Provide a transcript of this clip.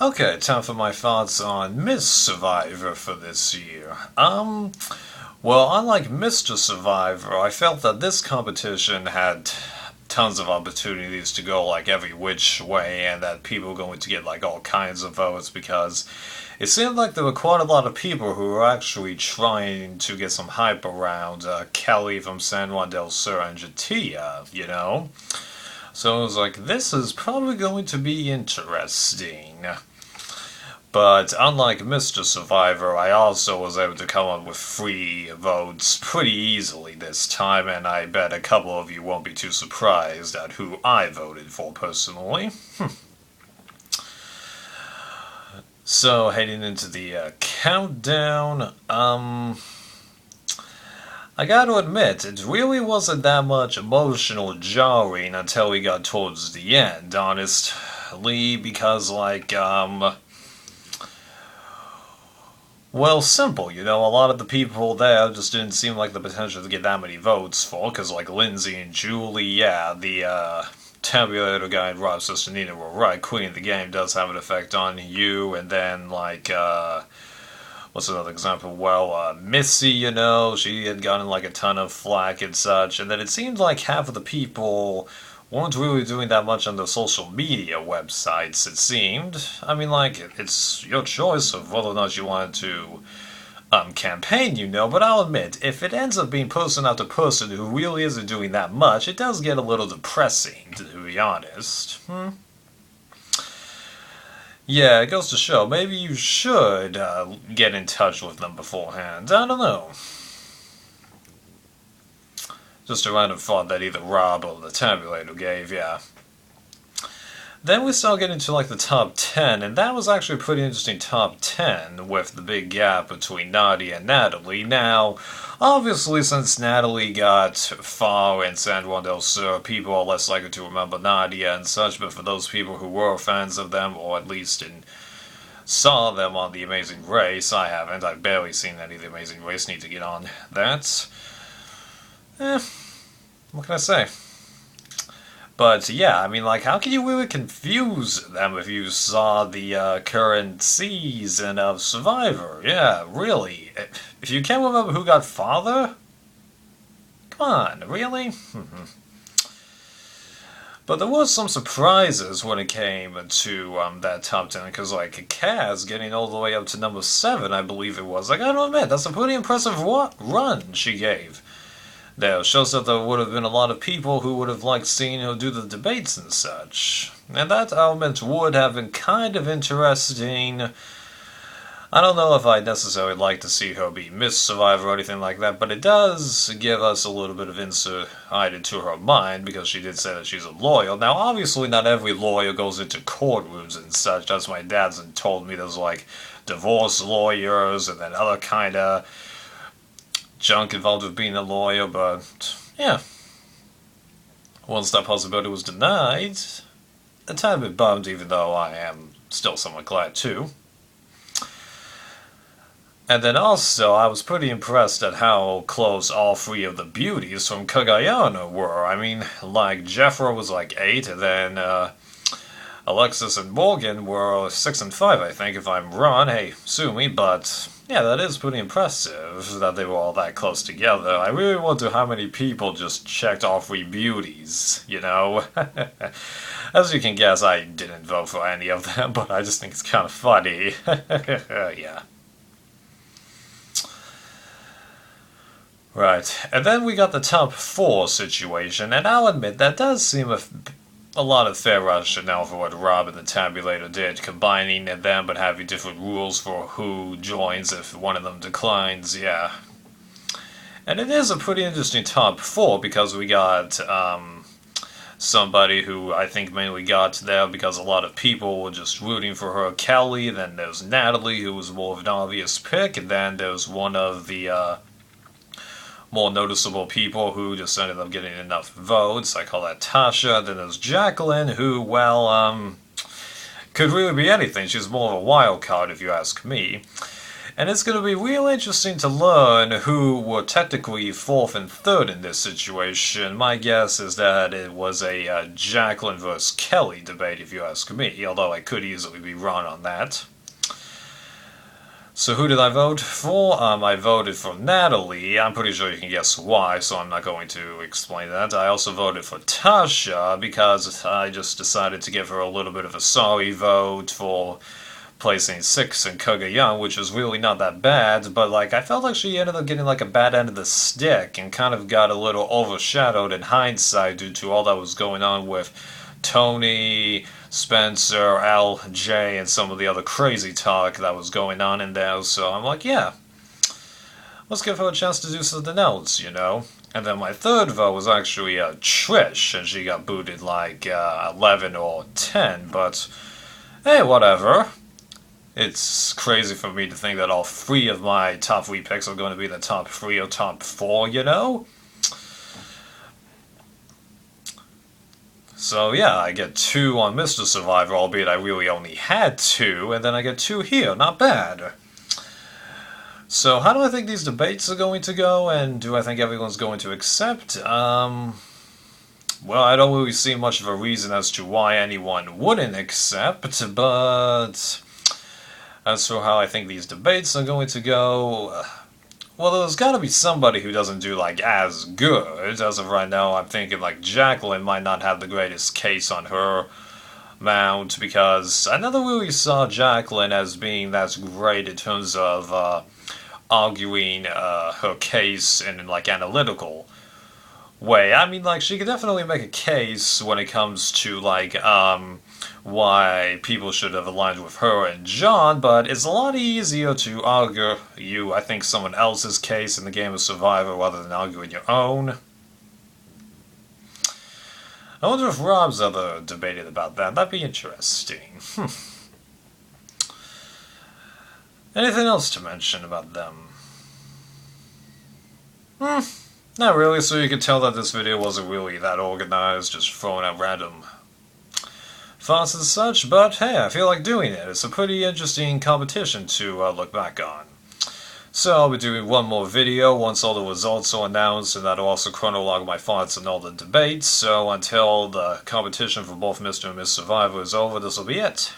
Okay, time for my thoughts on Miss Survivor for this year. Well, unlike Mr. Survivor, I felt that this competition had tons of opportunities to go like every which way and that people were going to get like all kinds of votes because it seemed like there were quite a lot of people who were actually trying to get some hype around Kelly from San Juan del Sur and ji'tia, you know? So I was like, this is probably going to be interesting. But unlike Mr. Survivor, I also was able to come up with free votes pretty easily this time, and I bet a couple of you won't be too surprised at who I voted for personally. So, heading into the countdown, I gotta admit, it really wasn't that much emotional jarring until we got towards the end, honestly, because, well, simple, you know, a lot of the people there just didn't seem like the potential to get that many votes for, because, like, Lindsay and Julie, yeah, the, tabulator guy and Rob Sesternino were right. Quitting the game does have an effect on you, and then, what's another example? Well, Missy, you know, she had gotten, like, a ton of flack and such, and then it seemed like half of the people weren't really doing that much on the social media websites, it seemed. I mean, like, it's your choice of whether or not you wanted to campaign, you know, but I'll admit, if it ends up being person after person who really isn't doing that much, it does get a little depressing, to be honest. Yeah, it goes to show, maybe you should get in touch with them beforehand. I don't know. Just a random thought that either Rob or the tabulator gave, yeah. Then we start getting to like the top 10, and that was actually a pretty interesting top 10 with the big gap between Nadia and Natalie. Now, obviously, since Natalie got far in San Juan del Sur, people are less likely to remember Nadia and such, but for those people who were fans of them, or at least saw them on The Amazing Race, I haven't. I've barely seen any of The Amazing Race, need to get on that. What can I say? But yeah, I mean, like, how can you really confuse them if you saw the current season of Survivor? Yeah, really. If you can't remember who got father? Come on, really? But there was some surprises when it came to that top 10, because, like, Kaz getting all the way up to number 7, I believe it was. Like, I gotta admit, that's a pretty impressive run she gave. There shows that there would have been a lot of people who would have liked seeing her do the debates and such. And that element would have been kind of interesting. I don't know if I'd necessarily like to see her be Miss Survivor or anything like that, but it does give us a little bit of insight into her mind, because she did say that she's a lawyer. Now, obviously, not every lawyer goes into courtrooms and such. As my dad's told me, there's like divorce lawyers and then other kind of junk involved with being a lawyer, but yeah. Once that possibility was denied, a tad bit bummed, even though I am still somewhat glad too. And then also, I was pretty impressed at how close all three of the beauties from Cagayana were. I mean, like, Jeffra was like 8, and then Alexis and Morgan were 6 and 5, I think, if I'm wrong. Hey, sue me, but yeah, that is pretty impressive that they were all that close together. I really wonder how many people just checked all 3 beauties, you know? As you can guess, I didn't vote for any of them, but I just think it's kind of funny. Yeah. Right, and then we got the top 4 situation, and I'll admit that does seem a lot of fair rationale for what Rob and the Tabulator did, combining them but having different rules for who joins if one of them declines, yeah. And it is a pretty interesting top 4, because we got somebody who I think mainly got there because a lot of people were just rooting for her, Kelly, then there's Natalie, who was more of an obvious pick, and then there's one of the more noticeable people who just ended up getting enough votes. I call that Tasha. Then there's Jacqueline, who, well, could really be anything. She's more of a wild card, if you ask me. And it's going to be real interesting to learn who were technically fourth and third in this situation. My guess is that it was a Jacqueline versus Kelly debate, if you ask me, although I could easily be wrong on that. So who did I vote for? I voted for Natalie. I'm pretty sure you can guess why, so I'm not going to explain that. I also voted for Tasha because I just decided to give her a little bit of a sorry vote for placing 6th in Kagayama, which was really not that bad, but like I felt like she ended up getting like a bad end of the stick and kind of got a little overshadowed in hindsight due to all that was going on with Tony, Spencer, LJ, and some of the other crazy talk that was going on in there. So I'm like, yeah, let's give her a chance to do something else, you know? And then my third vote was actually Trish, and she got booted like 11 or 10, but hey, whatever. It's crazy for me to think that all 3 of my top 3 picks are going to be the top 3 or top 4, you know? So yeah, I get 2 on Mr. Survivor, albeit I really only had 2, and then I get 2 here, not bad. So how do I think these debates are going to go, and do I think everyone's going to accept? Well, I don't really see much of a reason as to why anyone wouldn't accept, but as for how I think these debates are going to go, well, there's gotta be somebody who doesn't do, like, as good. As of right now, I'm thinking, like, Jacqueline might not have the greatest case on her mount, because I never really saw Jacqueline as being that great in terms of arguing her case in, like, analytical way. I mean, like, she could definitely make a case when it comes to, like, why people should have aligned with her and John, but it's a lot easier to argue, I think, someone else's case in the game of Survivor rather than arguing your own. I wonder if Rob's ever debated about that. That'd be interesting. Anything else to mention about them? Not really, so you can tell that this video wasn't really that organized, just throwing out random thoughts and such, but hey, I feel like doing it. It's a pretty interesting competition to look back on. So I'll be doing one more video once all the results are announced, and that'll also chronologue my thoughts on all the debates. So until the competition for both Mr. and Miss Survivor is over, this will be it.